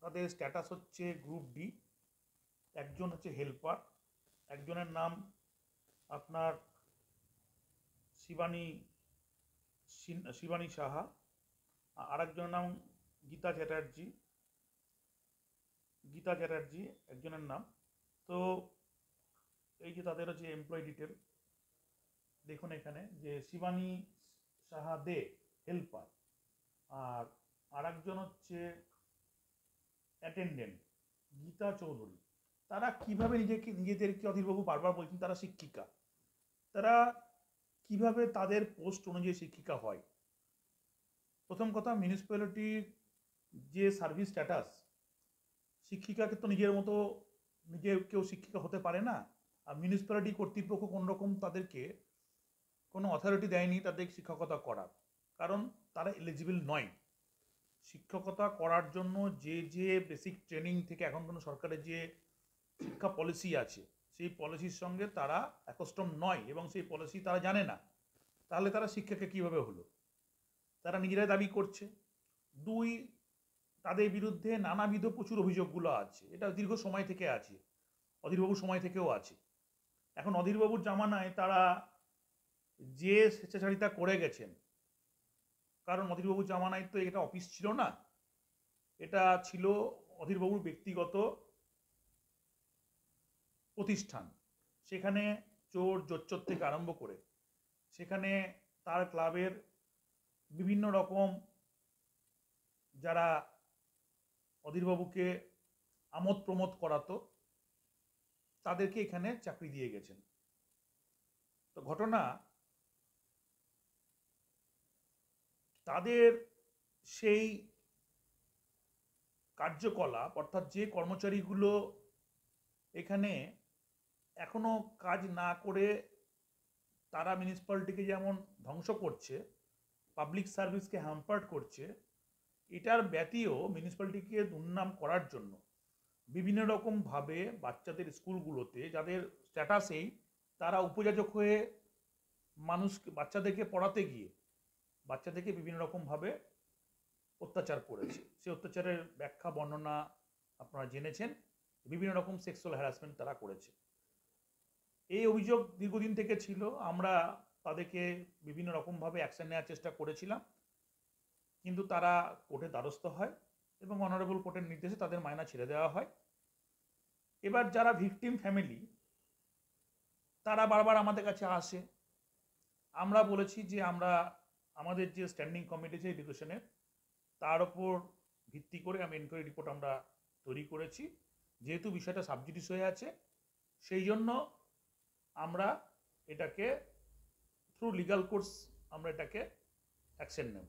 তাদের স্ট্যাটাস হচ্ছে group D, একজন হচ্ছে হেল্পার, একজনের নাম আপনার শিবানী শিবানী সাহা, আর একজনের নাম গীতা চ্যাটার্জি, একজনের নাম। তো এই যে তাদের হচ্ছে এমপ্লয় ডিটেল দেখুন এখানে, যে শিবানী সাহা দে হেল্পার, আর আরেকজন হচ্ছে অ্যাটেন্ডেন্ট গীতা চৌধুরী। তারা কিভাবে নিজেদেরকে, অধীরবাবু বারবার বলছেন তারা শিক্ষিকা, তারা কিভাবে তাদের পোস্ট অনুযায়ী শিক্ষিকা হয়? প্রথম কথা, মিউনিসিপ্যালিটির যে সার্ভিস স্ট্যাটাস, শিক্ষিকাকে তো নিজের মতো নিজে কেউ শিক্ষিকা হতে পারে না। আর মিউনিসিপ্যালিটি কর্তৃপক্ষ কোনোরকম তাদেরকে কোনো অথরিটি দেয়নি তাদের শিক্ষকতা করার, কারণ তারা এলিজিবল নয়। শিক্ষকতা করার জন্য যে যে বেসিক ট্রেনিং থেকে এখন কোনো সরকারের যে শিক্ষা পলিসি আছে, সেই পলিসির সঙ্গে তারা অ্যাকস্টম নয় এবং সেই পলিসি তারা জানে না। তাহলে তারা শিক্ষাকে কিভাবে হলো? তারা নিজেরাই দাবি করছে। দুই, তাদের বিরুদ্ধে নানাবিধ প্রচুর অভিযোগগুলো আছে, এটা দীর্ঘ সময় থেকে আছে, অধীরবাবুর সময় থেকেও আছে। এখন অধীরবাবুর জামানায় তারা যে স্বেচ্ছাচারিতা করে গেছেন, কারণ অধীরবাবুর জামানায় তো এটা অফিস ছিল না, এটা ছিল অধীরবাবুর ব্যক্তিগত প্রতিষ্ঠান। সেখানে চোর জোচ্চর থেকে আরম্ভ করে সেখানে তার ক্লাবের বিভিন্ন রকম যারা অধীরবাবুকে আমোদ প্রমোদ করাতো তাদেরকে এখানে চাকরি দিয়ে গেছেন। তো ঘটনা, তাদের সেই কার্যকলাপ, অর্থাৎ যে কর্মচারীগুলো এখানে এখনো কাজ না করে তারা মিউনিসিপ্যালিটিকে যেমন ধ্বংস করছে, পাবলিক সার্ভিসকে হ্যাম্পার্ড করছে, এটার ব্যতীয় মিউনিসিপ্যালিটিকে দুর্নাম করার জন্য বিভিন্ন রকমভাবে বাচ্চাদের স্কুলগুলোতে, যাদের স্ট্যাটাসেই তারা উপযাজক হয়ে বাচ্চাদেরকে পড়াতে গিয়ে বাচ্চাদেরকে বিভিন্ন রকমভাবে অত্যাচার করেছে। সেই অত্যাচারের ব্যাখ্যা বর্ণনা আপনারা জেনেছেন। বিভিন্ন রকম সেক্সুয়াল হ্যারাসমেন্ট তারা করেছে। এই অভিযোগ দীর্ঘদিন থেকে ছিল। আমরা তাদেরকে বিভিন্ন রকমভাবে অ্যাকশন নেওয়ার চেষ্টা করেছিলাম, কিন্তু তারা কোর্টে দ্বারস্থ হয় এবং অনারেবল কোর্টের নির্দেশে তাদের মায়না ছেড়ে দেওয়া হয়। এবার যারা ভিকটিম ফ্যামিলি, তারা বারবার আমাদের কাছে আসে। আমরা বলেছি যে আমরা আমাদের যে স্ট্যান্ডিং কমিটি আছে এডুকেশনের, তার ওপর ভিত্তি করে আমি এনকোয়ারি রিপোর্ট আমরা তৈরি করেছি। যেহেতু বিষয়টা সাবজুডিস হয়ে আছে, সেই জন্য আমরা এটাকে থ্রু লিগাল কোর্স আমরা এটাকে অ্যাকশন নেব।